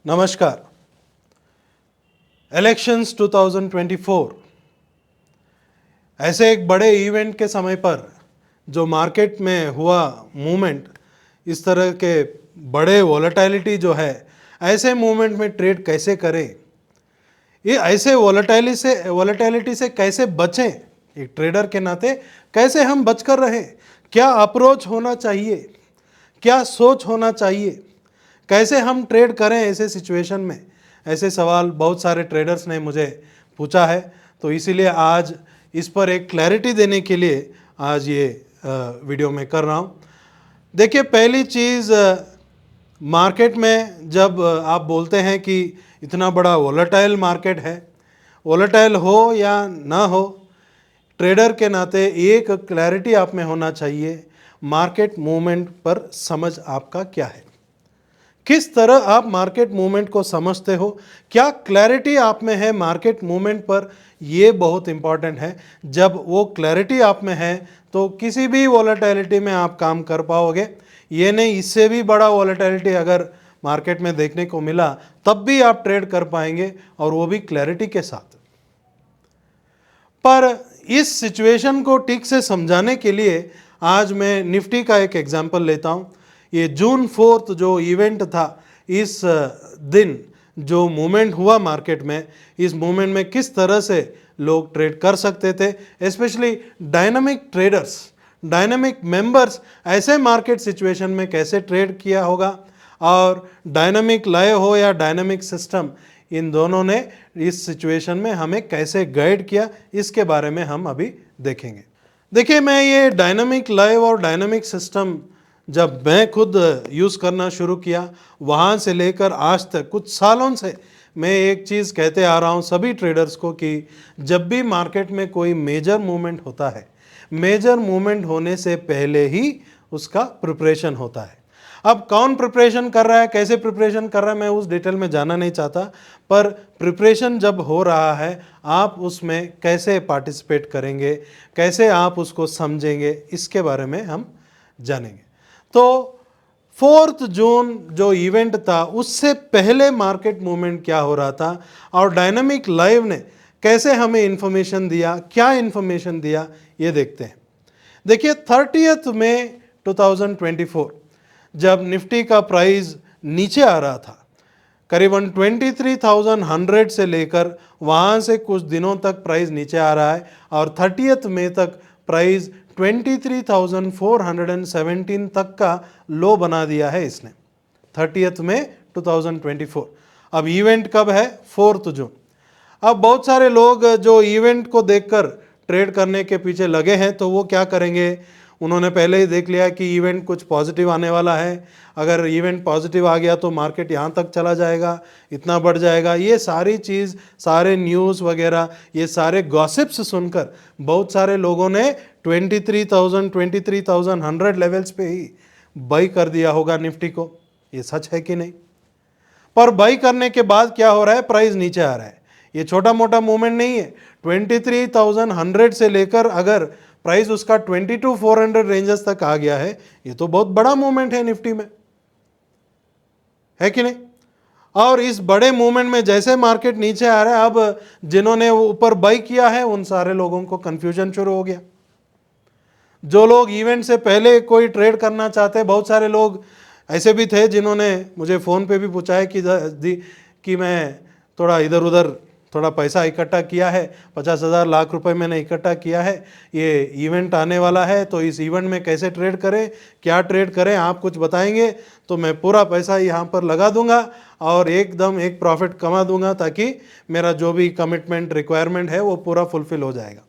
नमस्कार। इलेक्शंस 2024 ऐसे एक बड़े इवेंट के समय पर जो मार्केट में हुआ मूवमेंट, इस तरह के बड़े वॉलेटिलिटी जो है, ऐसे मूवमेंट में ट्रेड कैसे करें, ये ऐसे वॉलेटिलिटी से कैसे बचें, एक ट्रेडर के नाते कैसे हम बचकर रहें, क्या अप्रोच होना चाहिए, क्या सोच होना चाहिए, कैसे हम ट्रेड करें ऐसे सिचुएशन में। ऐसे सवाल बहुत सारे ट्रेडर्स ने मुझे पूछा है, तो इसीलिए आज इस पर एक क्लैरिटी देने के लिए आज ये वीडियो में कर रहा हूँ। देखिए, पहली चीज़, मार्केट में जब आप बोलते हैं कि इतना बड़ा वोलेटाइल मार्केट है, वोलेटाइल हो या ना हो, ट्रेडर के नाते एक क्लैरिटी आप में होना चाहिए, मार्केट मूवमेंट पर समझ आपका क्या है, किस तरह आप मार्केट मूवमेंट को समझते हो, क्या क्लैरिटी आप में है मार्केट मूवमेंट पर, ये बहुत इंपॉर्टेंट है। जब वो क्लैरिटी आप में है तो किसी भी वॉलेटिलिटी में आप काम कर पाओगे। ये नहीं, इससे भी बड़ा वॉलेटिलिटी अगर मार्केट में देखने को मिला तब भी आप ट्रेड कर पाएंगे, और वो भी क्लैरिटी के साथ। पर इस सिचुएशन को ठीक से समझाने के लिए आज मैं निफ्टी का एक एग्जांपल लेता हूँ। ये जून 4 जो इवेंट था, इस दिन जो मूवमेंट हुआ मार्केट में, इस मूवमेंट में किस तरह से लोग ट्रेड कर सकते थे, specially dynamic traders, dynamic members ऐसे मार्केट सिचुएशन में कैसे ट्रेड किया होगा, और डायनामिक लाए हो या डायनामिक सिस्टम, इन दोनों ने इस सिचुएशन में हमें कैसे गाइड किया, इसके बारे में हम अभी देखेंगे। देखिए, मैं ये डायनामिक लाइव और डायनामिक सिस्टम जब मैं खुद यूज़ करना शुरू किया, वहाँ से लेकर आज तक कुछ सालों से मैं एक चीज़ कहते आ रहा हूँ सभी ट्रेडर्स को कि जब भी मार्केट में कोई मेजर मूवमेंट होता है, मेजर मूवमेंट होने से पहले ही उसका प्रिपरेशन होता है। अब कौन प्रिपरेशन कर रहा है, कैसे प्रिपरेशन कर रहा है, मैं उस डिटेल में जाना नहीं चाहता, पर प्रिपरेशन जब हो रहा है, आप उसमें कैसे पार्टिसिपेट करेंगे, कैसे आप उसको समझेंगे, इसके बारे में हम जानेंगे। तो 4 जून जो इवेंट था, उससे पहले मार्केट मूवमेंट क्या हो रहा था, और डायनामिक लाइव ने कैसे हमें इंफॉर्मेशन दिया, क्या इंफॉर्मेशन दिया, ये देखते हैं। देखिए, 30 मई 2024 जब निफ्टी का प्राइस नीचे आ रहा था, करीबन 23,100 से लेकर वहाँ से कुछ दिनों तक प्राइस नीचे आ रहा है, और 30 मई तक प्राइस 23,417 तक का लो बना दिया है इसने, 30 मई 2024। अब इवेंट कब है? 4 जून। अब बहुत सारे लोग जो इवेंट को देखकर ट्रेड करने के पीछे लगे हैं, तो वो क्या करेंगे, उन्होंने पहले ही देख लिया कि इवेंट कुछ पॉजिटिव आने वाला है, अगर इवेंट पॉजिटिव आ गया तो मार्केट यहाँ तक चला जाएगा, इतना बढ़ जाएगा। ये सारी चीज़, सारे न्यूज़ वगैरह, ये सारे गॉसिप्स सुनकर बहुत सारे लोगों ने 23,100 लेवल्स पे ही बाई कर दिया होगा निफ्टी को। ये सच है कि नहीं? पर बाई करने के बाद क्या हो रहा है, प्राइस नीचे आ रहा है। ये छोटा मोटा मूवमेंट नहीं है। 23,100 से लेकर अगर प्राइस उसका 22,400 रेंजेस तक आ गया है, ये तो बहुत बड़ा मूवमेंट है निफ्टी में, है कि नहीं? और इस बड़े मूवमेंट में जैसे मार्केट नीचे आ रहा है, अब जिन्होंने ऊपर बाई किया है उन सारे लोगों को कंफ्यूजन शुरू हो गया। जो लोग इवेंट से पहले कोई ट्रेड करना चाहते हैं, बहुत सारे लोग ऐसे भी थे जिन्होंने मुझे फ़ोन पे भी पूछा है कि मैं थोड़ा इधर उधर थोड़ा पैसा इकट्ठा किया है, 50,000 लाख रुपए मैंने इकट्ठा किया है, ये इवेंट आने वाला है, तो इस इवेंट में कैसे ट्रेड करें, क्या ट्रेड करें, आप कुछ बताएंगे तो मैं पूरा पैसा यहाँ पर लगा दूंगा और एकदम एक प्रॉफिट कमा दूंगा, ताकि मेरा जो भी कमिटमेंट रिक्वायरमेंट है वो पूरा फुलफिल हो जाएगा।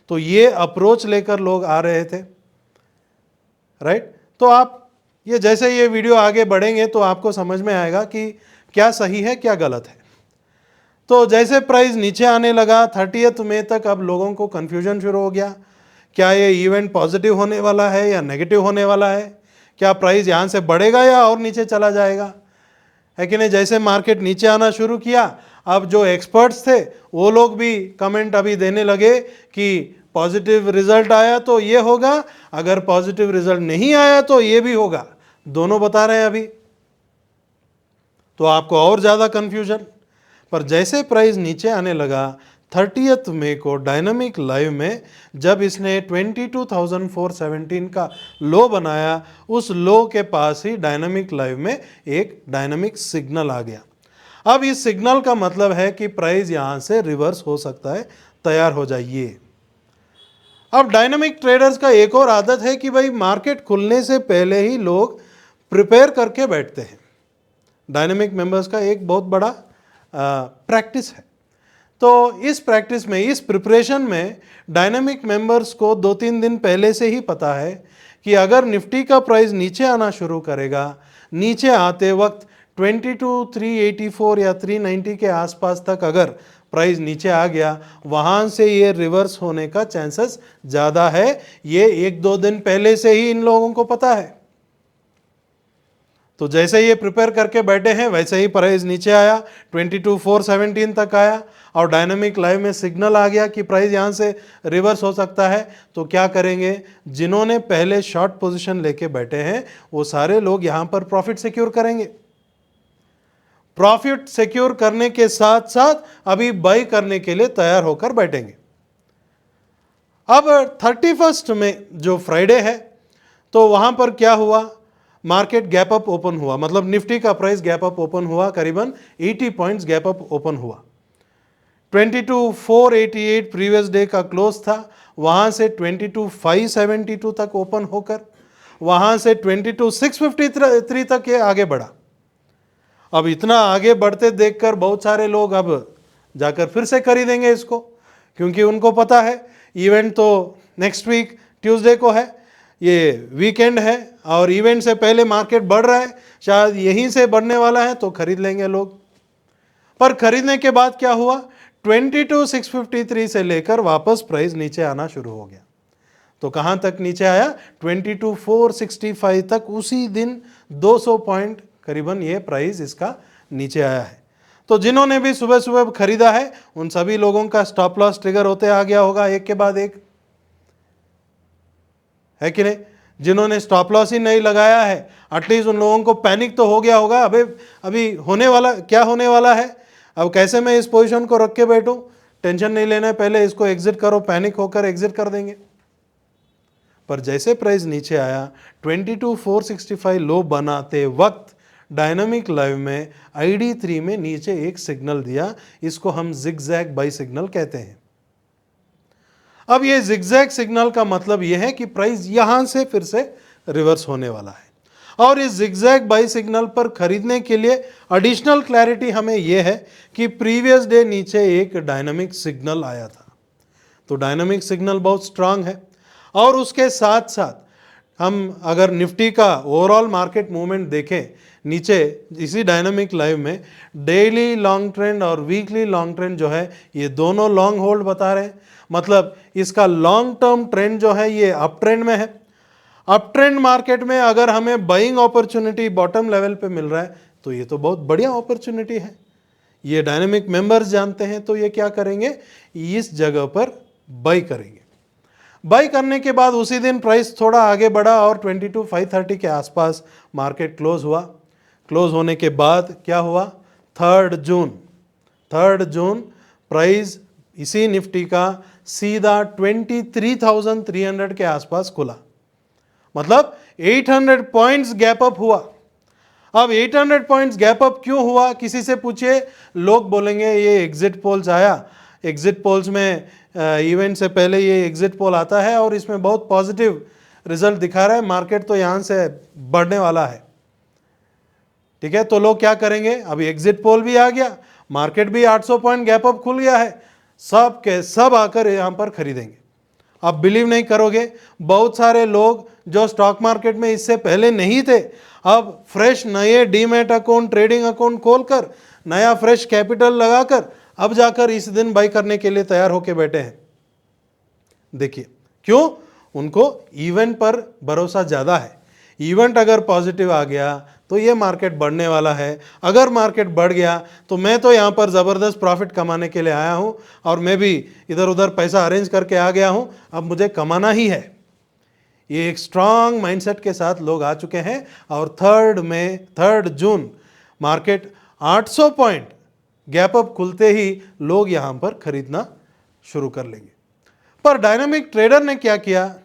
तो ये अप्रोच लेकर लोग आ रहे थे, राइट? तो आप ये जैसे ये वीडियो आगे बढ़ेंगे तो आपको समझ में आएगा कि क्या सही है, क्या गलत है। तो जैसे प्राइस नीचे आने लगा 30 मई तक, अब लोगों को कंफ्यूजन शुरू हो गया, क्या ये इवेंट पॉजिटिव होने वाला है या नेगेटिव होने वाला है, क्या प्राइस यहाँ से बढ़ेगा या और नीचे चला जाएगा, है कि नहीं? जैसे मार्केट नीचे आना शुरू किया, अब जो एक्सपर्ट्स थे वो लोग भी कमेंट अभी देने लगे कि पॉजिटिव रिजल्ट आया तो ये होगा, अगर पॉजिटिव रिजल्ट नहीं आया तो ये भी होगा, दोनों बता रहे हैं अभी। तो आपको और ज़्यादा कन्फ्यूजन। पर जैसे प्राइस नीचे आने लगा 30 मई को डायनामिक लाइव में जब इसने 22,417 का लो बनाया, उस लो के पास ही डायनामिक लाइव में एक डायनामिक सिग्नल आ गया। अब इस सिग्नल का मतलब है कि प्राइस यहां से रिवर्स हो सकता है, तैयार हो जाइए। अब डायनामिक ट्रेडर्स का एक और आदत है कि भाई मार्केट खुलने से पहले ही लोग प्रिपेयर करके बैठते हैं। डायनामिक मेंबर्स का एक बहुत बड़ा प्रैक्टिस है। तो इस प्रैक्टिस में, इस प्रिपरेशन में डायनामिक मेंबर्स को 2-3 दिन पहले से ही पता है कि अगर निफ्टी का प्राइस नीचे आना शुरू करेगा, नीचे आते वक्त 22,384 या 390 के आसपास तक अगर प्राइस नीचे आ गया, वहां से ये रिवर्स होने का चांसेस ज़्यादा है। ये 1-2 दिन पहले से ही इन लोगों को पता है। तो जैसे ये प्रिपेयर करके बैठे हैं, वैसे ही प्राइस नीचे आया, 22,417 तक आया और डायनामिक लाइव में सिग्नल आ गया कि प्राइस यहां से रिवर्स हो सकता है। तो क्या करेंगे, जिन्होंने पहले शॉर्ट पोजीशन लेके बैठे हैं वो सारे लोग यहां पर प्रॉफिट सिक्योर करेंगे। प्रॉफिट सिक्योर करने के साथ साथ अभी बाई करने के लिए तैयार होकर बैठेंगे। अब 31 में जो फ्राइडे है, तो वहां पर क्या हुआ, मार्केट गैप अप ओपन हुआ, मतलब निफ्टी का प्राइस गैप अप ओपन हुआ, करीबन 80 पॉइंट्स गैप अप ओपन हुआ। 22,488 प्रीवियस डे का क्लोज था, वहां से 22,572 तक ओपन होकर वहां से 22,653 तक ये आगे बढ़ा। अब इतना आगे बढ़ते देखकर बहुत सारे लोग अब जाकर फिर से खरीदेंगे इसको, क्योंकि उनको पता है इवेंट तो नेक्स्ट वीक ट्यूसडे को है, ये वीकेंड है और इवेंट से पहले मार्केट बढ़ रहा है, शायद यहीं से बढ़ने वाला है, तो खरीद लेंगे लोग। पर खरीदने के बाद क्या हुआ, 22,653 से लेकर वापस प्राइस नीचे आना शुरू हो गया। तो कहां तक नीचे आया, 22,465 तक। उसी दिन 200 पॉइंट करीबन ये प्राइस इसका नीचे आया है। तो जिन्होंने भी सुबह सुबह खरीदा है उन सभी लोगों का स्टॉप लॉस ट्रिगर होते आ गया होगा एक के बाद एक, है कि नहीं। जिन्होंने स्टॉप लॉस ही नहीं लगाया है, एटलीस्ट उन लोगों को पैनिक तो हो गया होगा, अभी होने वाला क्या होने वाला है, अब कैसे मैं इस पोजीशन को रख के बैठूं, टेंशन नहीं लेना है, पहले इसको एग्जिट करो, पैनिक होकर एग्जिट कर देंगे। पर जैसे प्राइस नीचे आया, 22,465 लो बनाते वक्त डायनामिक लाइव में ID3 में नीचे एक सिग्नल दिया, इसको हम जिगजैग बाई सिग्नल कहते हैं। अब ये जिगजैग सिग्नल का मतलब यह है कि प्राइस यहां से फिर से रिवर्स होने वाला है। और इस जिगजैग बाई सिग्नल पर खरीदने के लिए एडिशनल क्लैरिटी हमें यह है कि प्रीवियस डे नीचे एक डायनामिक सिग्नल आया था, तो डायनामिक सिग्नल बहुत स्ट्रांग है। और उसके साथ साथ हम अगर निफ्टी का ओवरऑल मार्केट मूवमेंट देखें, नीचे इसी डायनामिक लाइव में डेली लॉन्ग ट्रेंड और वीकली लॉन्ग ट्रेंड जो है ये दोनों लॉन्ग होल्ड बता रहे हैं, मतलब इसका लॉन्ग टर्म ट्रेंड जो है ये अप ट्रेंड में है। अप ट्रेंड मार्केट में अगर हमें बाइंग अपॉर्चुनिटी बॉटम लेवल पे मिल रहा है तो ये तो बहुत बढ़िया अपॉर्चुनिटी है। ये डायनामिक मेंबर्स जानते हैं, तो ये क्या करेंगे, इस जगह पर बाई करेंगे। बाई करने के बाद उसी दिन प्राइस थोड़ा आगे बढ़ा और 22,530 के आसपास मार्केट क्लोज हुआ। क्लोज होने के बाद क्या हुआ, 3 जून प्राइस इसी निफ्टी का सीधा 23,300 के आसपास खुला, मतलब 800 पॉइंट्स गैप अप हुआ। अब 800 पॉइंट्स गैप अप क्यों हुआ, किसी से पूछिए, लोग बोलेंगे ये एग्जिट पोल्स आया, एग्जिट पोल्स में इवेंट से पहले ये एग्जिट पोल आता है और इसमें बहुत पॉजिटिव रिजल्ट दिखा रहा है, मार्केट तो यहाँ से बढ़ने वाला है, ठीक है। तो लोग क्या करेंगे, अभी एग्जिट पोल भी आ गया, मार्केट भी 800 पॉइंट गैप अप खुल गया है, सब के सब आकर यहाँ पर खरीदेंगे। आप बिलीव नहीं करोगे, बहुत सारे लोग जो स्टॉक मार्केट में इससे पहले नहीं थे, अब फ्रेश नए डीमैट अकाउंट, ट्रेडिंग अकाउंट खोलकर, नया फ्रेश कैपिटल लगाकर अब जाकर इस दिन बाई करने के लिए तैयार होकर बैठे हैं। देखिए क्यों, उनको इवेंट पर भरोसा ज़्यादा है। इवेंट अगर पॉजिटिव आ गया तो ये मार्केट बढ़ने वाला है, अगर मार्केट बढ़ गया तो मैं तो यहाँ पर ज़बरदस्त प्रॉफिट कमाने के लिए आया हूँ और मैं भी इधर उधर पैसा अरेंज करके आ गया हूँ, अब मुझे कमाना ही है। ये एक स्ट्रांग माइंडसेट के साथ लोग आ चुके हैं और 3 जून मार्केट 800 पॉइंट गैप अप खुलते ही लोग यहां पर खरीदना शुरू कर लेंगे। पर डायनामिक ट्रेडर ने क्या किया,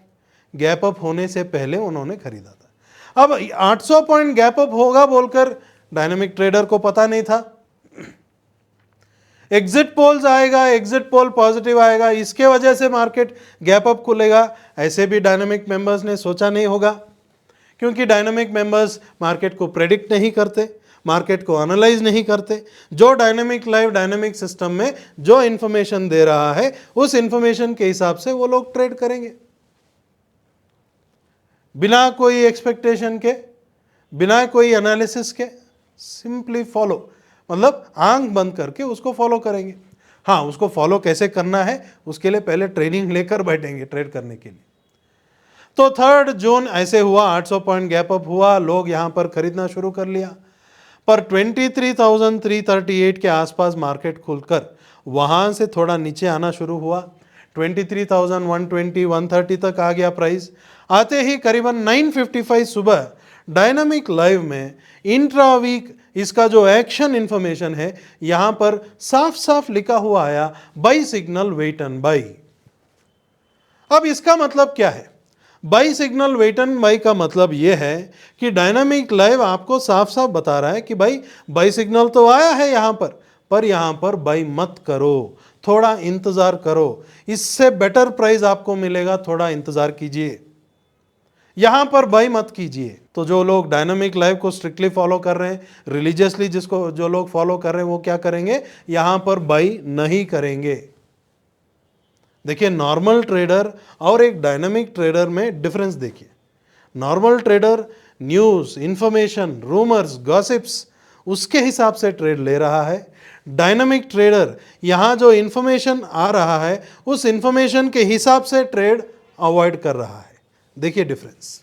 गैप अप होने से पहले उन्होंने खरीदा था। अब 800 पॉइंट गैप अप होगा बोलकर डायनामिक ट्रेडर को पता नहीं था। एग्जिट पोल्स आएगा, एग्जिट पोल पॉजिटिव आएगा, इसके वजह से मार्केट गैप अप खुलेगा, ऐसे भी डायनामिक मेंबर्स ने सोचा नहीं होगा, क्योंकि डायनामिक मेंबर्स मार्केट को प्रेडिक्ट नहीं करते, मार्केट को एनालाइज नहीं करते। जो डायनामिक लाइव डायनामिक सिस्टम में जो इंफॉर्मेशन दे रहा है उस इंफॉर्मेशन के हिसाब से वो लोग ट्रेड करेंगे, बिना कोई एक्सपेक्टेशन के, बिना कोई एनालिसिस के, सिंपली फॉलो, मतलब आंख बंद करके उसको फॉलो करेंगे। हाँ, उसको फॉलो कैसे करना है उसके लिए पहले ट्रेनिंग लेकर बैठेंगे ट्रेड करने के लिए। तो 3 जून ऐसे हुआ, 800 पॉइंट गैप अप हुआ, लोग यहां पर खरीदना शुरू कर लिया। पर 23,338 के आसपास मार्केट खुलकर वहां से थोड़ा नीचे आना शुरू हुआ। 23,120 130 तक आ गया प्राइस। आते ही करीबन 9:55 सुबह डायनामिक लाइव में इंट्रा वीक इसका जो एक्शन इंफॉर्मेशन है यहां पर साफ साफ लिखा हुआ आया, buy signal wait and buy. अब इसका मतलब क्या है? Buy signal wait and buy का मतलब यह है कि डायनामिक लाइव आपको साफ साफ बता रहा है कि भाई बाई सिग्नल तो आया है यहां पर यहां पर बाई मत करो, थोड़ा इंतजार करो, इससे बेटर प्राइस आपको मिलेगा, थोड़ा इंतजार कीजिए, यहां पर बाई मत कीजिए। तो जो लोग डायनामिक लाइव को स्ट्रिक्टली फॉलो कर रहे हैं, रिलीजियसली जिसको जो लोग फॉलो कर रहे हैं, वो क्या करेंगे, यहां पर बाई नहीं करेंगे। देखिए, नॉर्मल ट्रेडर और एक डायनामिक ट्रेडर में डिफरेंस देखिए। Normal trader news, information, rumours, gossips उसके हिसाब से ट्रेड ले रहा है। डायनामिक ट्रेडर यहां जो इंफॉर्मेशन आ रहा है उस इंफॉर्मेशन के हिसाब से ट्रेड अवॉइड कर रहा है। देखिए डिफरेंस।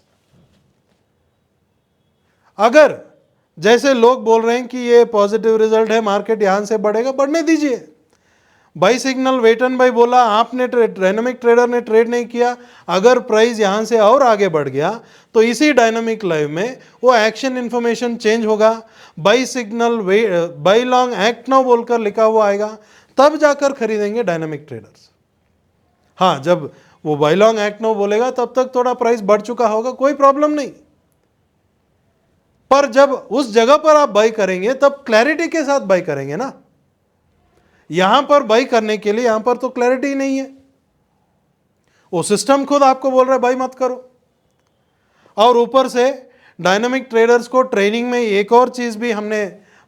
अगर जैसे लोग बोल रहे हैं कि ये पॉजिटिव रिजल्ट है, मार्केट यहां से बढ़ेगा, बढ़ने दीजिए। Buy signal wait and buy बोला, आपने डायनामिक ट्रेडर ने ट्रेड नहीं किया, अगर प्राइस यहां से और आगे बढ़ गया तो इसी डायनामिक लाइव में वो एक्शन इंफॉर्मेशन चेंज होगा, by signal by long act now बोलकर लिखा हुआ आएगा, तब जाकर खरीदेंगे डायनामिक ट्रेडर्स। हाँ, जब वो बाई लॉन्ग एक्ट नाउ बोलेगा तब तक थोड़ा प्राइस बढ़ चुका होगा, कोई प्रॉब्लम नहीं। पर जब उस जगह पर आप बाई करेंगे तब क्लैरिटी के साथ बाई करेंगे ना। यहां पर बाई करने के लिए यहां पर तो क्लैरिटी नहीं है, वो सिस्टम खुद आपको बोल रहा है बाई मत करो। और ऊपर से डायनामिक ट्रेडर्स को ट्रेनिंग में एक और चीज भी हमने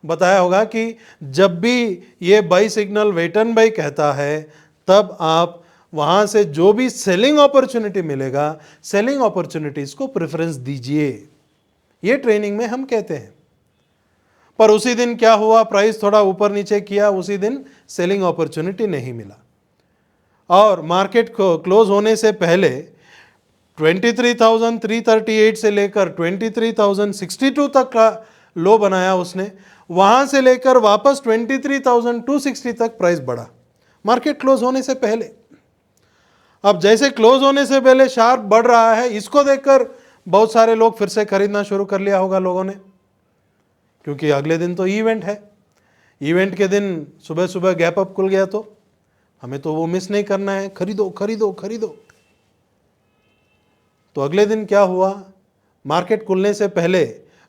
बताया होगा कि जब भी ये buy signal wait and buy कहता है तब आप वहां से जो भी सेलिंग अपॉर्चुनिटी मिलेगा, सेलिंग अपॉर्चुनिटीज को प्रेफरेंस दीजिए, ये ट्रेनिंग में हम कहते हैं। पर उसी दिन क्या हुआ, प्राइस थोड़ा ऊपर नीचे किया, उसी दिन सेलिंग अपॉर्चुनिटी नहीं मिला और मार्केट को क्लोज होने से पहले 23,338 से लेकर 23,062 तक का लो बनाया उसने, वहां से लेकर वापस 23,260 तक प्राइस बढ़ा मार्केट क्लोज होने से पहले। अब जैसे क्लोज होने से पहले शार्प बढ़ रहा है, इसको देखकर बहुत सारे लोग फिर से खरीदना शुरू कर लिया होगा लोगों ने, क्योंकि अगले दिन तो इवेंट है, इवेंट के दिन सुबह सुबह गैप अप खुल गया तो हमें तो वो मिस नहीं करना है, खरीदो खरीदो खरीदो। तो अगले दिन क्या हुआ, मार्केट खुलने से पहले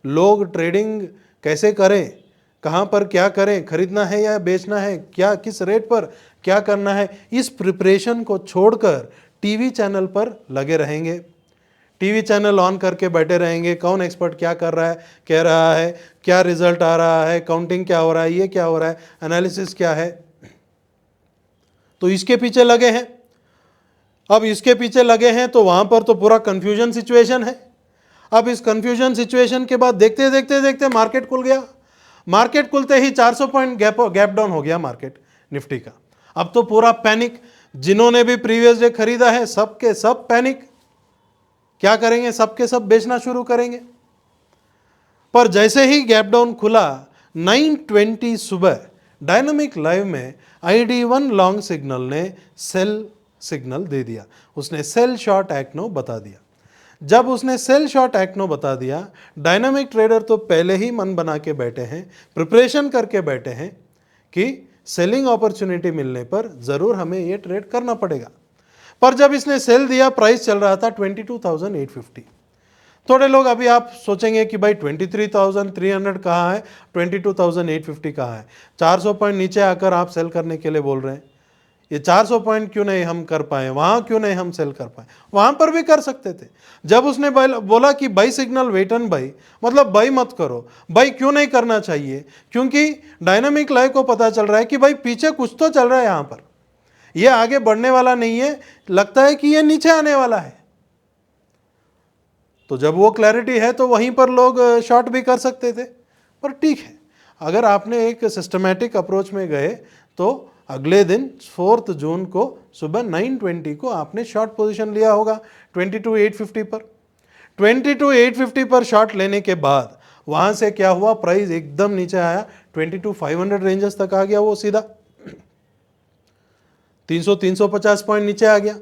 लोग ट्रेडिंग कैसे करें, कहाँ पर क्या करें, खरीदना है या बेचना है, क्या किस रेट पर क्या करना है, इस प्रिपरेशन को छोड़कर टीवी चैनल पर लगे रहेंगे, टीवी चैनल ऑन करके बैठे रहेंगे, कौन एक्सपर्ट क्या कर रहा है, कह रहा है, क्या रिजल्ट आ रहा है, काउंटिंग क्या हो रहा है, ये क्या हो रहा है, एनालिसिस क्या है, तो इसके पीछे लगे हैं। अब इसके पीछे लगे हैं तो वहां पर तो पूरा कंफ्यूजन सिचुएशन है। अब इस कंफ्यूजन सिचुएशन के बाद देखते देखते देखते मार्केट खुल गया। मार्केट खुलते ही 400 पॉइंट गैप डाउन हो गया मार्केट निफ्टी का। अब तो पूरा पैनिक, जिन्होंने भी प्रीवियस डे खरीदा है सबके सब पैनिक, क्या करेंगे, सबके सब बेचना शुरू करेंगे। पर जैसे ही गैप डाउन खुला 9:20 सुबह डायनामिक लाइव में ID1 लॉन्ग सिग्नल ने सेल सिग्नल दे दिया, उसने सेल शॉर्ट एक्ट नो बता दिया। जब उसने सेल शॉर्ट एक्नो बता दिया, डायनामिक ट्रेडर तो पहले ही मन बना के बैठे हैं, प्रिपरेशन करके बैठे हैं कि सेलिंग अपॉर्चुनिटी मिलने पर ज़रूर हमें ये ट्रेड करना पड़ेगा। पर जब इसने सेल दिया, प्राइस चल रहा था 22,850। थोड़े लोग अभी आप सोचेंगे कि भाई 23,300 कहाँ है, 22,850 कहाँ है, 400 पॉइंट नीचे आकर आप सेल करने के लिए बोल रहे हैं। ये 400 पॉइंट क्यों नहीं हम कर पाए, वहाँ क्यों नहीं हम सेल कर पाए, वहाँ पर भी कर सकते थे। जब उसने बोला कि buy signal wait and buy, मतलब बाई मत करो, बाई क्यों नहीं करना चाहिए, क्योंकि डायनामिक लाइव को पता चल रहा है कि भाई पीछे कुछ तो चल रहा है यहाँ पर, ये आगे बढ़ने वाला नहीं है, लगता है कि ये नीचे आने वाला है। तो जब वो क्लैरिटी है तो वहीं पर लोग शॉर्ट भी कर सकते थे। पर ठीक है, अगर आपने एक सिस्टमैटिक अप्रोच में गए तो अगले दिन 4 जून को सुबह 9:20 को आपने शॉर्ट पोजीशन लिया होगा 22,850 पर। 22,850 पर शॉर्ट लेने के बाद वहाँ से क्या हुआ, प्राइस एकदम नीचे आया, 22,500 रेंजेस तक आ गया, वो सीधा 300-350 पॉइंट नीचे आ गया।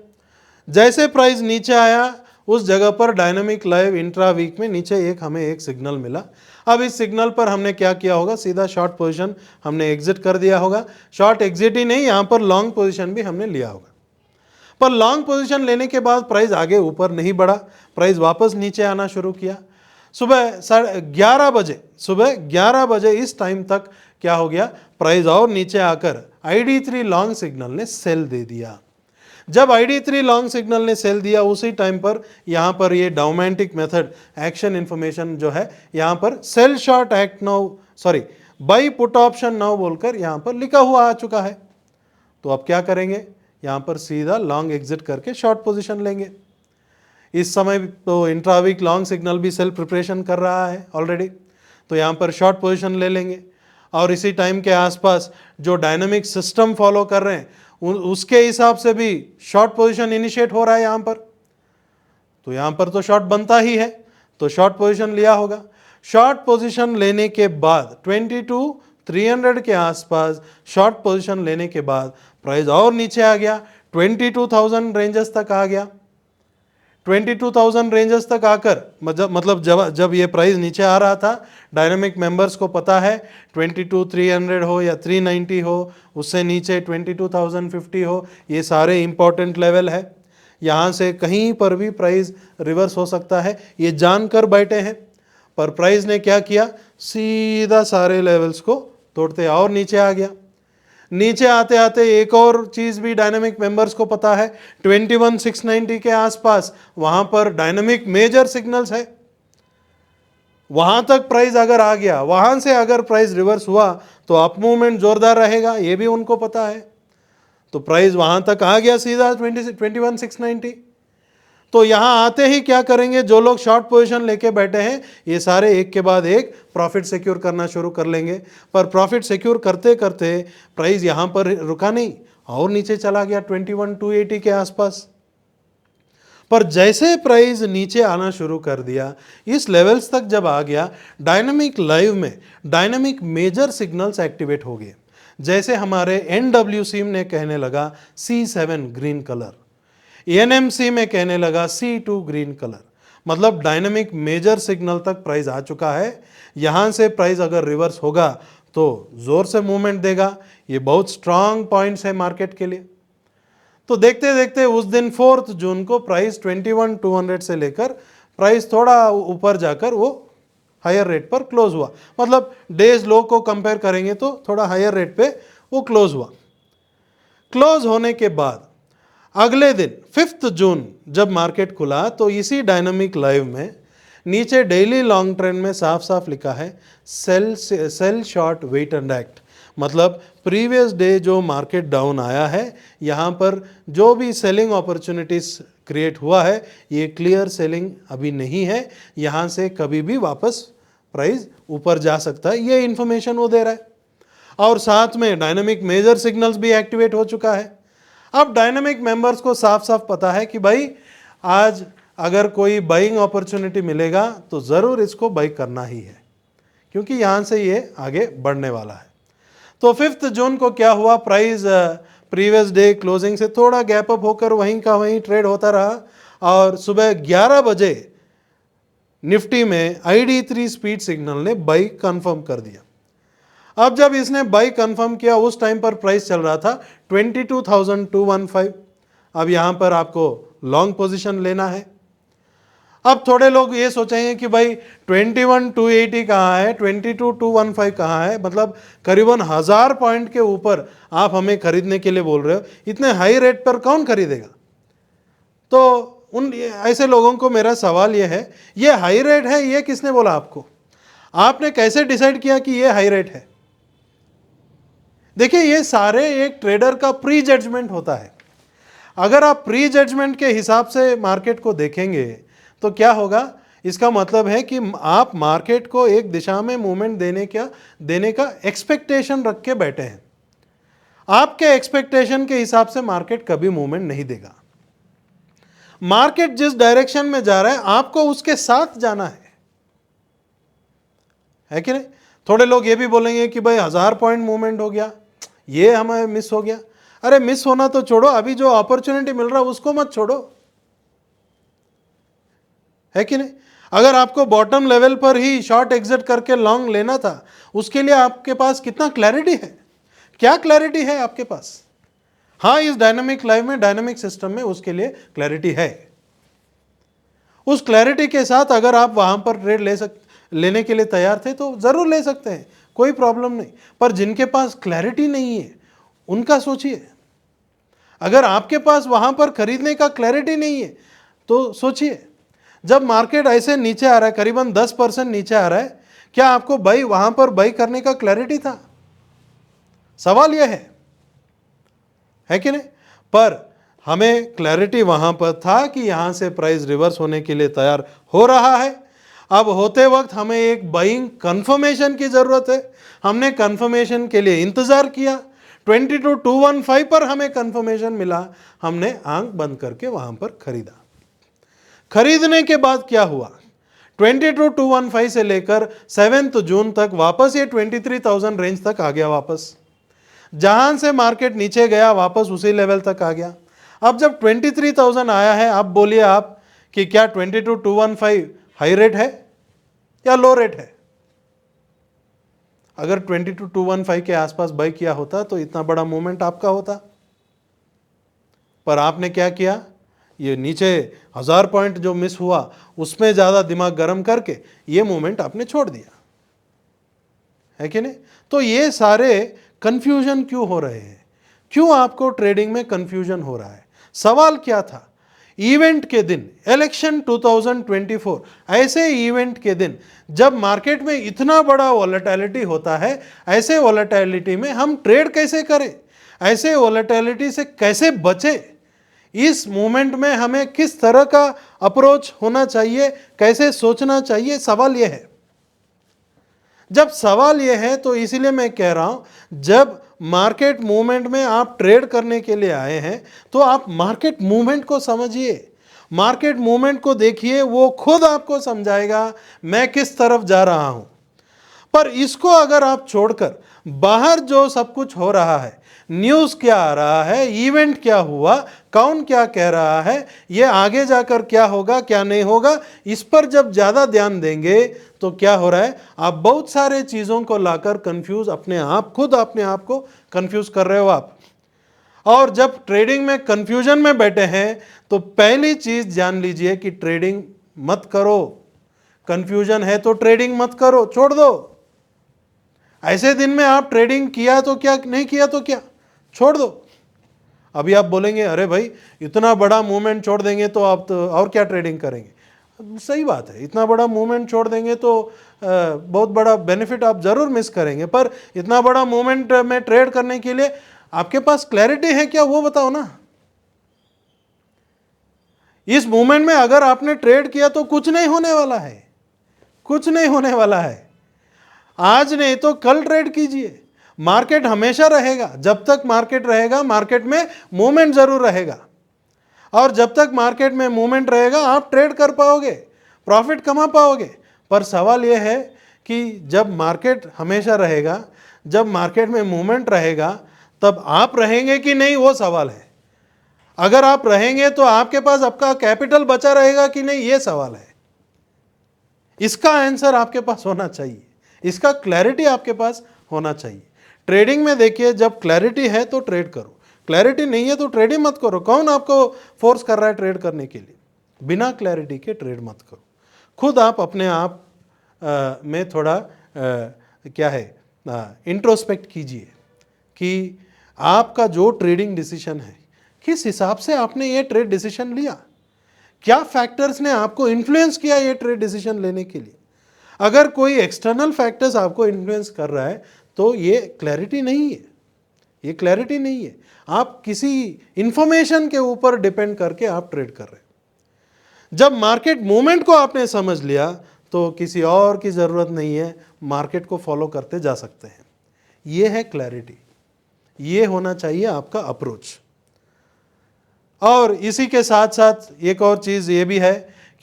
जैसे प्राइस नीचे आया, उस जगह पर डायनामिक लाइव इंट्रा वीक में नीचे हमें एक सिग्नल मिला। अब इस सिग्नल पर हमने क्या किया होगा, सीधा शॉर्ट पोजीशन हमने एग्जिट कर दिया होगा। शॉर्ट एग्जिट ही नहीं, यहाँ पर लॉन्ग पोजीशन भी हमने लिया होगा। पर लॉन्ग पोजीशन लेने के बाद प्राइस आगे ऊपर नहीं बढ़ा, प्राइस वापस नीचे आना शुरू किया। सुबह 11 बजे इस टाइम तक क्या हो गया, प्राइस और नीचे आकर ID3 लॉन्ग सिग्नल ने सेल दे दिया। जब ID3 लॉन्ग सिग्नल ने सेल दिया, उसी टाइम पर यहाँ पर ये डाउमेंटिक मेथड एक्शन इंफॉर्मेशन जो है, यहाँ पर sell short act now, sorry buy put option now बोलकर यहाँ पर लिखा हुआ आ चुका है। तो अब क्या करेंगे, यहाँ पर सीधा लॉन्ग एग्जिट करके शॉर्ट पोजीशन लेंगे। इस समय तो इंट्रावीक लॉन्ग सिग्नल भी सेल प्रिपरेशन कर रहा है ऑलरेडी, तो यहाँ पर शॉर्ट पोजीशन ले लेंगे। और इसी टाइम के आसपास जो डायनामिक सिस्टम फॉलो कर रहे हैं उसके हिसाब से भी शॉर्ट पोजीशन इनिशिएट हो रहा है यहाँ पर, तो यहाँ पर तो शॉर्ट बनता ही है, तो शॉर्ट पोजीशन लिया होगा। शॉर्ट पोजीशन लेने के बाद 22,300 के आसपास शॉर्ट पोजीशन लेने के बाद प्राइस और नीचे आ गया, 22,000 रेंजेस तक आ गया। 22,000 रेंजेस तक आकर मतलब जब ये प्राइस नीचे आ रहा था, डायनामिक मेंबर्स को पता है 22,300 हो या 390 हो, उससे नीचे 22,050 हो, ये सारे इंपॉर्टेंट लेवल है। यहाँ से कहीं पर भी प्राइस रिवर्स हो सकता है, ये जानकर बैठे हैं। पर प्राइस ने क्या किया, सीधा सारे लेवल्स को तोड़ते और नीचे आ गया। नीचे आते आते एक और चीज़ भी डायनामिक मेंबर्स को पता है, 21,690 के आसपास वहाँ पर डायनामिक मेजर सिग्नल्स है, वहाँ तक प्राइस अगर आ गया, वहाँ से अगर प्राइस रिवर्स हुआ तो अप मूवमेंट जोरदार रहेगा, ये भी उनको पता है। तो प्राइस वहाँ तक आ गया सीधा 21,690। तो यहाँ आते ही क्या करेंगे, जो लोग शॉर्ट पोजीशन लेके बैठे हैं ये सारे एक के बाद एक प्रॉफिट सिक्योर करना शुरू कर लेंगे। पर प्रॉफिट सिक्योर करते करते प्राइस यहाँ पर रुका नहीं और नीचे चला गया 21,280 के आसपास। पर जैसे प्राइस नीचे आना शुरू कर दिया, इस लेवल्स तक जब आ गया, डायनामिक लाइव में डायनामिक मेजर सिग्नल्स एक्टिवेट हो गए। जैसे हमारे NWC ने कहने लगा C7 ग्रीन कलर, NMC में कहने लगा C2 ग्रीन कलर, मतलब डायनामिक मेजर सिग्नल तक प्राइस आ चुका है। यहाँ से प्राइस अगर रिवर्स होगा तो जोर से मूवमेंट देगा, ये बहुत स्ट्रांग पॉइंट्स है मार्केट के लिए। तो देखते देखते उस दिन 4 जून को प्राइस 21,200 से लेकर प्राइस थोड़ा ऊपर जाकर वो हायर रेट पर क्लोज हुआ, मतलब डेज लो को कंपेयर करेंगे तो थोड़ा हायर रेट पे वो क्लोज हुआ। क्लोज होने के बाद अगले दिन 5 जून जब मार्केट खुला तो इसी डायनामिक लाइव में नीचे डेली लॉन्ग ट्रेंड में साफ साफ लिखा है sell short wait and act, मतलब प्रीवियस डे जो मार्केट डाउन आया है, यहाँ पर जो भी सेलिंग अपॉर्चुनिटीज क्रिएट हुआ है ये क्लियर सेलिंग अभी नहीं है, यहाँ से कभी भी वापस प्राइस ऊपर जा सकता है, ये इंफॉर्मेशन वो दे रहा है। और साथ में डायनामिक मेजर सिग्नल्स भी एक्टिवेट हो चुका है। अब डायनामिक मेंबर्स को साफ साफ पता है कि भाई आज अगर कोई बाइंग अपॉर्चुनिटी मिलेगा तो ज़रूर इसको बाई करना ही है, क्योंकि यहाँ से ये आगे बढ़ने वाला है। तो 5 जून को क्या हुआ, प्राइस प्रीवियस डे क्लोजिंग से थोड़ा गैप अप होकर वहीं का वहीं ट्रेड होता रहा और सुबह 11 बजे निफ्टी में ID3 स्पीड सिग्नल ने बाई कंफर्म कर दिया। अब जब इसने बाई कंफर्म किया, उस टाइम पर प्राइस चल रहा था 22,215। अब यहां पर आपको लॉन्ग पोजीशन लेना है। अब थोड़े लोग ये सोचेंगे कि भाई 21,280 कहाँ है, 22,215 कहाँ है, मतलब करीबन 1000 पॉइंट के ऊपर आप हमें खरीदने के लिए बोल रहे हो, इतने हाई रेट पर कौन खरीदेगा? तो उन ऐसे लोगों को मेरा सवाल यह है, ये हाई रेट है, ये किसने बोला आपको? आपने कैसे डिसाइड किया कि ये हाई रेट है? देखिए, ये सारे एक ट्रेडर का प्री जजमेंट होता है। अगर आप प्री जजमेंट के हिसाब से मार्केट को देखेंगे तो क्या होगा? इसका मतलब है कि आप मार्केट को एक दिशा में मूवमेंट देने का एक्सपेक्टेशन रख के बैठे हैं। आपके एक्सपेक्टेशन के हिसाब से मार्केट कभी मूवमेंट नहीं देगा। मार्केट जिस डायरेक्शन में जा रहा है, आपको उसके साथ जाना है कि नहीं? थोड़े लोग ये भी बोलेंगे कि भाई 1000 पॉइंट मूवमेंट हो गया, ये हमें मिस हो गया। अरे मिस होना तो छोड़ो, अभी जो अपॉर्चुनिटी मिल रहा है उसको मत छोड़ो, है कि नहीं? अगर आपको बॉटम लेवल पर ही शॉर्ट एग्जिट करके लॉन्ग लेना था, उसके लिए आपके पास कितना क्लैरिटी है? क्या क्लैरिटी है आपके पास? हाँ, इस डायनामिक लाइफ में, डायनामिक सिस्टम में उसके लिए क्लैरिटी है। उस क्लैरिटी के साथ अगर आप वहां पर ट्रेड लेने के लिए तैयार थे तो जरूर ले सकते हैं, कोई प्रॉब्लम नहीं। पर जिनके पास क्लैरिटी नहीं है उनका सोचिए। अगर आपके पास वहां पर खरीदने का क्लैरिटी नहीं है तो सोचिए, जब मार्केट ऐसे नीचे आ रहा है, करीबन 10% नीचे आ रहा है, क्या आपको बाई वहां पर बाई करने का क्लैरिटी था? सवाल यह है कि नहीं? पर हमें क्लैरिटी वहां पर था कि यहां से प्राइस रिवर्स होने के लिए तैयार हो रहा है। अब होते वक्त हमें एक बाइंग कंफर्मेशन की जरूरत है। हमने कंफर्मेशन के लिए इंतजार किया, 22,215 पर हमें कंफर्मेशन मिला, हमने आंख बंद करके वहां पर खरीदा। खरीदने के बाद क्या हुआ? 22,215 से लेकर 7 जून तक वापस ये 23,000 रेंज तक आ गया। वापस जहां से मार्केट नीचे गया वापस उसी लेवल तक आ गया। अब जब 23,000 आया है, अब बोलिए आप कि क्या 22,215 हाई रेट है या लो रेट है? अगर 22,215 के आसपास बाई किया होता तो इतना बड़ा मूवमेंट आपका होता। पर आपने क्या किया? ये नीचे 1000 पॉइंट जो मिस हुआ उसमें ज्यादा दिमाग गर्म करके ये मूवमेंट आपने छोड़ दिया, है कि नहीं? तो ये सारे कंफ्यूजन क्यों हो रहे हैं? क्यों आपको ट्रेडिंग में कंफ्यूजन हो रहा है? सवाल क्या था? इवेंट के दिन, इलेक्शन 2024 ऐसे इवेंट के दिन जब मार्केट में इतना बड़ा वॉलेटिलिटी होता है, ऐसे वॉलेटिलिटी में हम ट्रेड कैसे करें? ऐसे वॉलेटिलिटी से कैसे बचे? इस मोमेंट में हमें किस तरह का अप्रोच होना चाहिए, कैसे सोचना चाहिए? सवाल यह है। जब सवाल यह है तो इसीलिए मैं कह रहा हूं, जब मार्केट मूवमेंट में आप ट्रेड करने के लिए आए हैं तो आप मार्केट मूवमेंट को समझिए, मार्केट मूवमेंट को देखिए, वो खुद आपको समझाएगा मैं किस तरफ जा रहा हूं। पर इसको अगर आप छोड़कर बाहर जो सब कुछ हो रहा है, न्यूज़ क्या आ रहा है, इवेंट क्या हुआ, कौन क्या कह रहा है, ये आगे जाकर क्या होगा क्या नहीं होगा, इस पर जब ज़्यादा ध्यान देंगे तो क्या हो रहा है? आप बहुत सारे चीज़ों को लाकर कंफ्यूज, खुद अपने आप को कंफ्यूज कर रहे हो आप। और जब ट्रेडिंग में कंफ्यूजन में बैठे हैं तो पहली चीज़ जान लीजिए कि ट्रेडिंग मत करो। कंफ्यूजन है तो ट्रेडिंग मत करो, छोड़ दो। ऐसे दिन में आप ट्रेडिंग किया तो क्या, नहीं किया तो क्या, छोड़ दो। अभी आप बोलेंगे अरे भाई इतना बड़ा मूवमेंट छोड़ देंगे तो आप तो और क्या ट्रेडिंग करेंगे? सही बात है, इतना बड़ा मूवमेंट छोड़ देंगे तो बहुत बड़ा बेनिफिट आप जरूर मिस करेंगे। पर इतना बड़ा मूवमेंट में ट्रेड करने के लिए आपके पास क्लैरिटी है क्या, वो बताओ ना। इस मूवमेंट में अगर आपने ट्रेड किया तो कुछ नहीं होने वाला है, कुछ नहीं होने वाला है। आज नहीं तो कल ट्रेड कीजिए। मार्केट हमेशा रहेगा, जब तक मार्केट रहेगा मार्केट में मूवमेंट जरूर रहेगा, और जब तक मार्केट में मूवमेंट रहेगा आप ट्रेड कर पाओगे, प्रॉफिट कमा पाओगे। पर सवाल यह है कि जब मार्केट हमेशा रहेगा, जब मार्केट में मूवमेंट रहेगा, तब आप रहेंगे कि नहीं, वो सवाल है। अगर आप रहेंगे तो आपके पास आपका कैपिटल बचा रहेगा कि नहीं, ये सवाल है। इसका आंसर आपके पास होना चाहिए, इसका क्लैरिटी आपके पास होना चाहिए। ट्रेडिंग में देखिए, जब क्लैरिटी है तो ट्रेड करो, क्लैरिटी नहीं है तो ट्रेड ही मत करो। कौन आपको फोर्स कर रहा है ट्रेड करने के लिए? बिना क्लैरिटी के ट्रेड मत करो। खुद आप अपने आप में थोड़ा क्या है इंट्रोस्पेक्ट कीजिए कि आपका जो ट्रेडिंग डिसीजन है, किस हिसाब से आपने ये ट्रेड डिसीजन लिया, क्या फैक्टर्स ने आपको इन्फ्लुएंस किया ये ट्रेड डिसीजन लेने के लिए। अगर कोई एक्सटर्नल फैक्टर्स आपको इन्फ्लुएंस कर रहा है तो ये क्लैरिटी नहीं है, ये क्लैरिटी नहीं है। आप किसी इंफॉर्मेशन के ऊपर डिपेंड करके आप ट्रेड कर रहे हैं। जब मार्केट मूवमेंट को आपने समझ लिया तो किसी और की ज़रूरत नहीं है, मार्केट को फॉलो करते जा सकते हैं। ये है क्लैरिटी, ये होना चाहिए आपका अप्रोच। और इसी के साथ साथ एक और चीज़ ये भी है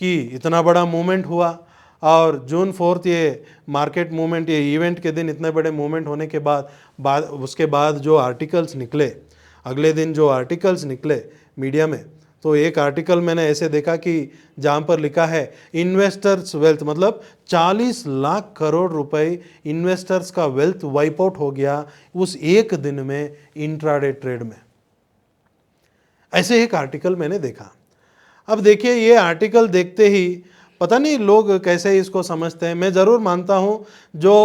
कि इतना बड़ा मूवमेंट हुआ और जून 4 ये मार्केट मूवमेंट, ये इवेंट के दिन इतने बड़े मूवमेंट होने के बाद उसके बाद जो आर्टिकल्स निकले, अगले दिन जो आर्टिकल्स निकले मीडिया में, तो एक आर्टिकल मैंने ऐसे देखा कि जहाँ पर लिखा है इन्वेस्टर्स वेल्थ, मतलब 40 लाख करोड़ रुपए इन्वेस्टर्स का वेल्थ वाइप आउट हो गया उस एक दिन में इंट्राडे ट्रेड में। ऐसे एक आर्टिकल मैंने देखा। अब देखिए, ये आर्टिकल देखते ही पता नहीं लोग कैसे इसको समझते हैं। मैं ज़रूर मानता हूँ जो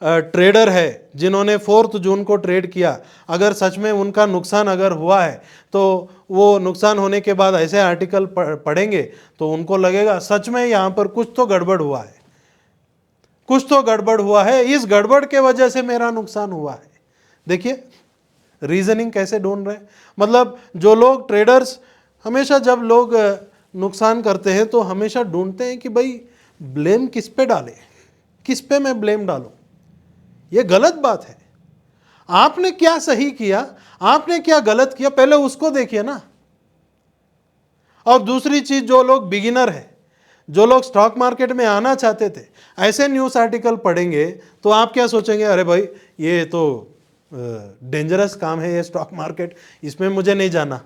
ट्रेडर है, जिन्होंने 4 जून को ट्रेड किया, अगर सच में उनका नुकसान अगर हुआ है तो वो नुकसान होने के बाद ऐसे आर्टिकल पढ़ेंगे तो उनको लगेगा सच में यहाँ पर कुछ तो गड़बड़ हुआ है, कुछ तो गड़बड़ हुआ है, इस गड़बड़ के वजह से मेरा नुकसान हुआ है। देखिए रीजनिंग कैसे ढूंढ रहे हैं। मतलब जो लोग ट्रेडर्स हमेशा जब लोग नुकसान करते हैं तो हमेशा ढूंढते हैं कि भाई ब्लेम किस पे डालें, किस पे मैं ब्लेम डालूं। ये गलत बात है। आपने क्या सही किया, आपने क्या गलत किया, पहले उसको देखिए ना। और दूसरी चीज, जो लोग बिगिनर है, जो लोग स्टॉक मार्केट में आना चाहते थे, ऐसे न्यूज़ आर्टिकल पढ़ेंगे तो आप क्या सोचेंगे, अरे भाई ये तो डेंजरस काम है, ये स्टॉक मार्केट, इसमें मुझे नहीं जाना,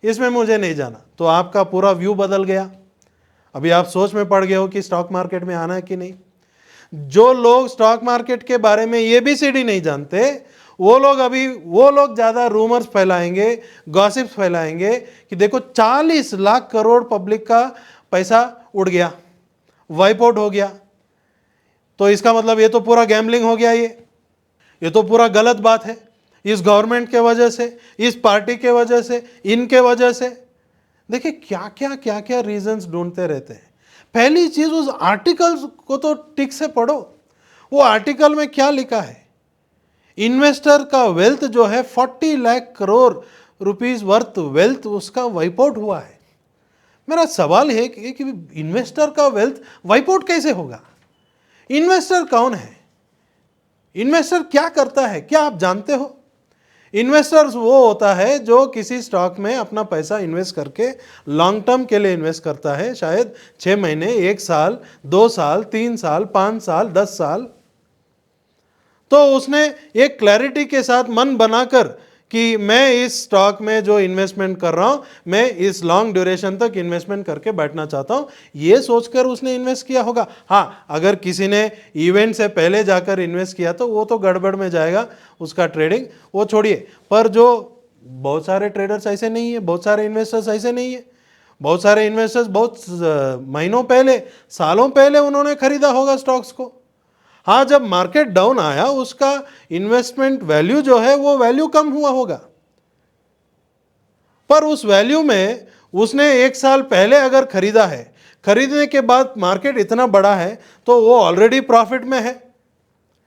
इसमें मुझे नहीं जाना। तो आपका पूरा व्यू बदल गया। अभी आप सोच में पड़ गए हो कि स्टॉक मार्केट में आना है कि नहीं। जो लोग स्टॉक मार्केट के बारे में ये भी सीढ़ी नहीं जानते, वो लोग ज़्यादा रूमर्स फैलाएंगे, गॉसिप्स फैलाएंगे कि देखो 40 लाख करोड़ पब्लिक का पैसा उड़ गया, वाइप आउट हो गया, तो इसका मतलब ये तो पूरा गैम्बलिंग हो गया, ये तो पूरा गलत बात है, इस गवर्नमेंट के वजह से, इस पार्टी के वजह से, इनके वजह से। देखिए क्या क्या रीजंस ढूंढते रहते हैं। पहली चीज, उस आर्टिकल को तो ठीक से पढ़ो। वो आर्टिकल में क्या लिखा है? इन्वेस्टर का वेल्थ जो है 40 lakh crore rupees worth wealth उसका वाइप आउट हुआ है। मेरा सवाल है कि इन्वेस्टर का वेल्थ वाइप आउट कैसे होगा? इन्वेस्टर कौन है? इन्वेस्टर क्या करता है, क्या आप जानते हो? इन्वेस्टर्स वो होता है जो किसी स्टॉक में अपना पैसा इन्वेस्ट करके लॉन्ग टर्म के लिए इन्वेस्ट करता है, शायद 6 महीने, 1 साल, 2 साल, 3 साल, 5 साल, 10 साल। तो उसने एक क्लैरिटी के साथ मन बनाकर कि मैं इस स्टॉक में जो इन्वेस्टमेंट कर रहा हूं, मैं इस लॉन्ग ड्यूरेशन तक इन्वेस्टमेंट करके बैठना चाहता हूं, ये सोचकर उसने इन्वेस्ट किया होगा। हाँ, अगर किसी ने इवेंट से पहले जाकर इन्वेस्ट किया तो वो तो गड़बड़ में जाएगा उसका ट्रेडिंग, वो छोड़िए। पर जो बहुत सारे ट्रेडर्स ऐसे नहीं है, बहुत सारे इन्वेस्टर्स ऐसे नहीं है। बहुत सारे इन्वेस्टर्स बहुत महीनों पहले, सालों पहले उन्होंने खरीदा होगा स्टॉक्स को। हाँ, जब मार्केट डाउन आया उसका इन्वेस्टमेंट वैल्यू जो है वो वैल्यू कम हुआ होगा, पर उस वैल्यू में उसने 1 साल पहले अगर खरीदा है, खरीदने के बाद मार्केट इतना बड़ा है तो वो ऑलरेडी प्रॉफिट में है,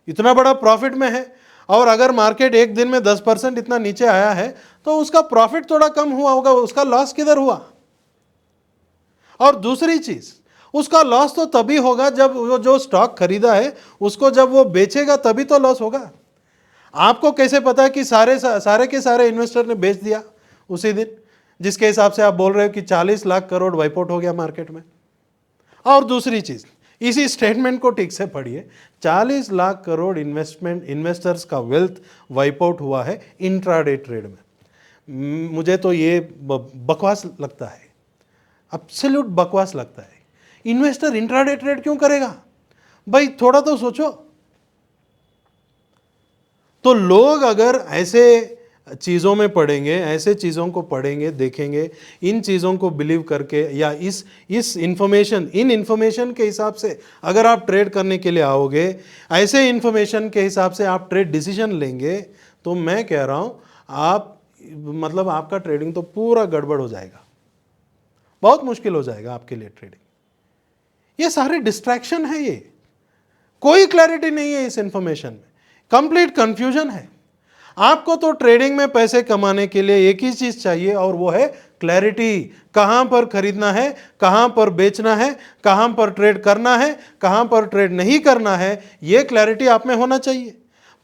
इतना बड़ा प्रॉफिट में है। और अगर मार्केट एक दिन में 10% इतना नीचे आया है तो उसका प्रॉफिट थोड़ा कम हुआ होगा, उसका लॉस किधर हुआ? और दूसरी चीज, उसका लॉस तो तभी होगा जब वो जो स्टॉक खरीदा है उसको जब वो बेचेगा तभी तो लॉस होगा। आपको कैसे पता कि सारे के सारे इन्वेस्टर ने बेच दिया उसी दिन, जिसके हिसाब से आप बोल रहे हो कि 40 लाख करोड़ वाइप आउट हो गया मार्केट में? और दूसरी चीज, इसी स्टेटमेंट को ठीक से पढ़िए, 40 लाख करोड़ इन्वेस्टर्स का वेल्थ वाइप आउट हुआ है इंट्राडे ट्रेड में। मुझे तो ये बकवास लगता है, एब्सोल्यूट बकवास लगता है। इन्वेस्टर इंट्राडे ट्रेड क्यों करेगा? भाई थोड़ा तो सोचो। तो लोग अगर ऐसे चीज़ों में पढ़ेंगे, ऐसे चीज़ों को पढ़ेंगे, देखेंगे, इन चीज़ों को बिलीव करके, या इस इन्फॉर्मेशन के हिसाब से अगर आप ट्रेड करने के लिए आओगे, ऐसे इन्फॉर्मेशन के हिसाब से आप ट्रेड डिसीजन लेंगे, तो मैं कह रहा हूँ मतलब आपका ट्रेडिंग तो पूरा गड़बड़ हो जाएगा, बहुत मुश्किल हो जाएगा आपके लिए ट्रेडिंग। ये सारे डिस्ट्रैक्शन है, ये कोई क्लैरिटी नहीं है इस इंफॉर्मेशन में, कंप्लीट कंफ्यूजन है। आपको तो ट्रेडिंग में पैसे कमाने के लिए एक ही चीज चाहिए, और वो है क्लैरिटी। कहां पर खरीदना है, कहां पर बेचना है, कहां पर ट्रेड करना है, कहां पर ट्रेड नहीं करना है, ये क्लैरिटी आप में होना चाहिए।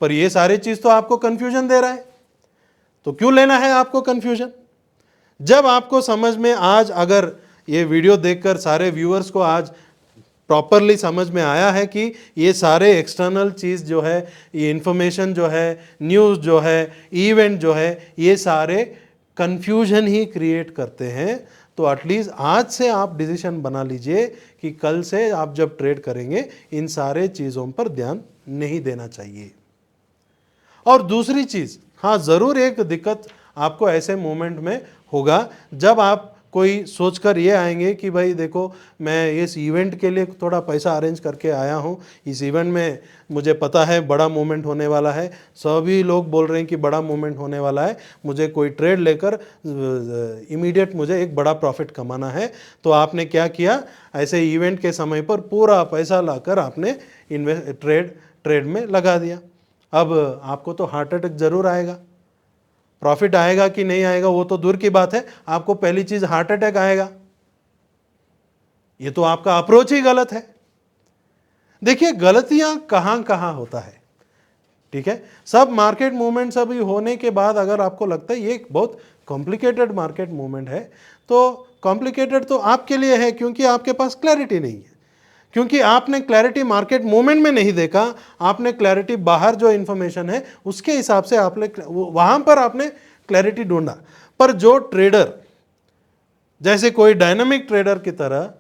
पर ये सारी चीज तो आपको कंफ्यूजन दे रहा है, तो क्यों लेना है आपको कंफ्यूजन? जब आपको समझ में, आज अगर ये वीडियो देखकर सारे व्यूअर्स को आज प्रॉपरली समझ में आया है कि ये सारे एक्सटर्नल चीज़ जो है, ये इंफॉर्मेशन जो है, न्यूज़ जो है, इवेंट जो है, ये सारे कंफ्यूजन ही क्रिएट करते हैं, तो एटलीस्ट आज से आप डिसीजन बना लीजिए कि कल से आप जब ट्रेड करेंगे इन सारे चीज़ों पर ध्यान नहीं देना चाहिए। और दूसरी चीज़, हाँ ज़रूर एक दिक्कत आपको ऐसे मोमेंट में होगा जब आप कोई सोचकर ये आएंगे कि भाई देखो, मैं इस इवेंट के लिए थोड़ा पैसा अरेंज करके आया हूँ, इस इवेंट में मुझे पता है बड़ा मोमेंट होने वाला है, सभी लोग बोल रहे हैं कि बड़ा मोमेंट होने वाला है, मुझे कोई ट्रेड लेकर इमीडिएट मुझे एक बड़ा प्रॉफिट कमाना है। तो आपने क्या किया, ऐसे इवेंट के समय पर पूरा पैसा लाकर आपने ट्रेड में लगा दिया। अब आपको तो हार्ट अटैक जरूर आएगा। प्रॉफिट आएगा कि नहीं आएगा वो तो दूर की बात है, आपको पहली चीज हार्ट अटैक आएगा। ये तो आपका अप्रोच ही गलत है। देखिए गलतियां कहां कहां होता है, ठीक है। सब मार्केट मूवमेंट अभी होने के बाद अगर आपको लगता है ये एक बहुत कॉम्प्लिकेटेड मार्केट मूवमेंट है, तो कॉम्प्लिकेटेड तो आपके लिए है क्योंकि आपके पास क्लैरिटी नहीं है, क्योंकि आपने क्लैरिटी मार्केट मूवमेंट में नहीं देखा, आपने क्लैरिटी बाहर जो इंफॉर्मेशन है उसके हिसाब से आपने वहां पर आपने क्लैरिटी ढूंढा। पर जो ट्रेडर, जैसे कोई डायनामिक ट्रेडर की तरह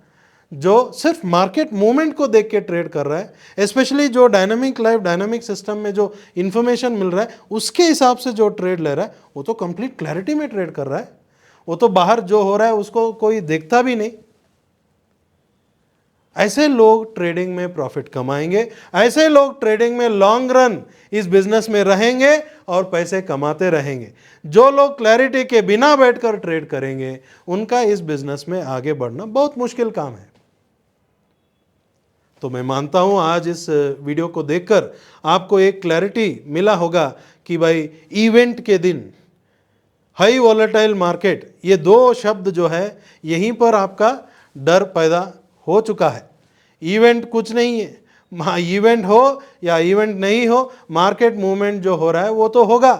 जो सिर्फ मार्केट मूवमेंट को देख के ट्रेड कर रहा है, स्पेशली जो डायनामिक लाइफ डायनामिक सिस्टम में जो इंफॉर्मेशन मिल रहा है उसके हिसाब से जो ट्रेड ले रहा है, वो तो कंप्लीट क्लैरिटी में ट्रेड कर रहा है। वो तो बाहर जो हो रहा है उसको कोई देखता भी नहीं। ऐसे लोग ट्रेडिंग में प्रॉफिट कमाएंगे, ऐसे लोग ट्रेडिंग में लॉन्ग रन इस बिजनेस में रहेंगे और पैसे कमाते रहेंगे। जो लोग क्लैरिटी के बिना बैठकर ट्रेड करेंगे उनका इस बिजनेस में आगे बढ़ना बहुत मुश्किल काम है। तो मैं मानता हूं आज इस वीडियो को देखकर आपको एक क्लैरिटी मिला होगा कि भाई इवेंट के दिन, हाई वॉलेटाइल मार्केट, ये दो शब्द जो है यहीं पर आपका डर पैदा हो चुका है। इवेंट कुछ नहीं है, इवेंट हो या इवेंट नहीं हो, मार्केट मूवमेंट जो हो रहा है वो तो होगा,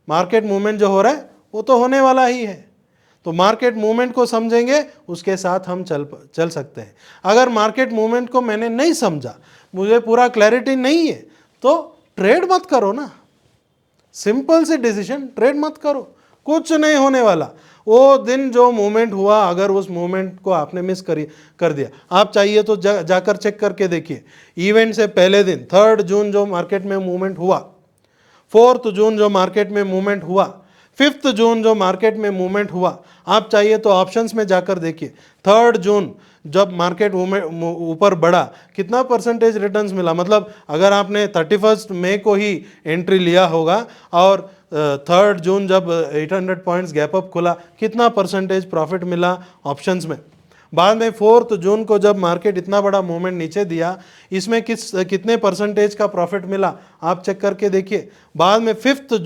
मार्केट मूवमेंट जो हो रहा है वो तो होने वाला ही है। तो मार्केट मूवमेंट को समझेंगे, उसके साथ हम चल सकते हैं। अगर मार्केट मूवमेंट को मैंने नहीं समझा, मुझे पूरा क्लैरिटी नहीं है, तो ट्रेड मत करो ना। सिंपल सी डिसीजन, ट्रेड मत करो, कुछ नहीं होने वाला। वो दिन जो मूवमेंट हुआ, अगर उस मूवमेंट को आपने मिस कर दिया, आप चाहिए तो जाकर चेक करके देखिए। इवेंट से पहले दिन 3 जून जो मार्केट में मूवमेंट हुआ, 4 जून जो मार्केट में मूवमेंट हुआ, 5 जून जो मार्केट में मूवमेंट हुआ, आप चाहिए तो ऑप्शंस में जाकर देखिए। 3 जून जब मार्केट ऊपर बढ़ा, कितना परसेंटेज रिटर्न्स मिला? मतलब अगर आपने 31 मई को ही एंट्री लिया होगा और 3 जून जब 800 पॉइंट्स गैप अप खुला, कितना परसेंटेज प्रॉफिट मिला ऑप्शंस में? बाद में 4 जून को जब मार्केट इतना बड़ा मूवमेंट नीचे दिया, इसमें कितने परसेंटेज का प्रॉफिट मिला आप चेक करके देखिए। बाद में 5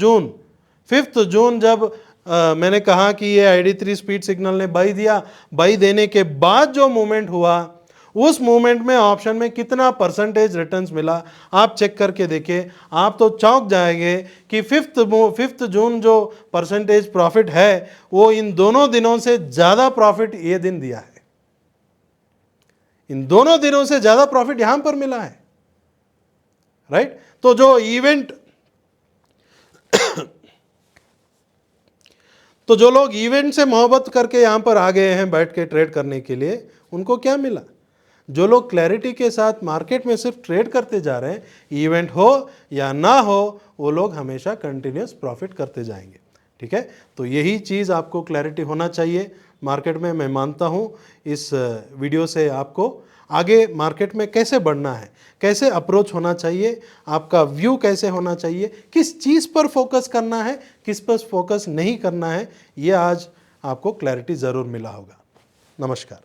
जून जब मैंने कहा कि ये ID3 स्पीड सिग्नल ने बाई दिया, बाई देने के बाद जो मूवमेंट हुआ, उस मूवमेंट में ऑप्शन में कितना परसेंटेज रिटर्न्स मिला आप चेक करके देखिए। आप तो चौंक जाएंगे कि 5 जून जो परसेंटेज प्रॉफिट है वो इन दोनों दिनों से ज़्यादा प्रॉफिट ये दिन दिया है। इन दोनों दिनों से ज़्यादा प्रॉफिट यहां पर मिला है, राइट। तो जो इवेंट तो जो लोग इवेंट से मोहब्बत करके यहाँ पर आ गए हैं बैठ के ट्रेड करने के लिए, उनको क्या मिला? जो लोग क्लैरिटी के साथ मार्केट में सिर्फ ट्रेड करते जा रहे हैं, इवेंट हो या ना हो, वो लोग हमेशा कंटिन्यूस प्रॉफिट करते जाएंगे। ठीक है, तो यही चीज़ आपको क्लैरिटी होना चाहिए मार्केट में। मैं मानता हूँ इस वीडियो से आपको आगे मार्केट में कैसे बढ़ना है, कैसे अप्रोच होना चाहिए, आपका व्यू कैसे होना चाहिए, किस चीज़ पर फोकस करना है, किस पर फोकस नहीं करना है, ये आज आपको क्लैरिटी ज़रूर मिला होगा। नमस्कार।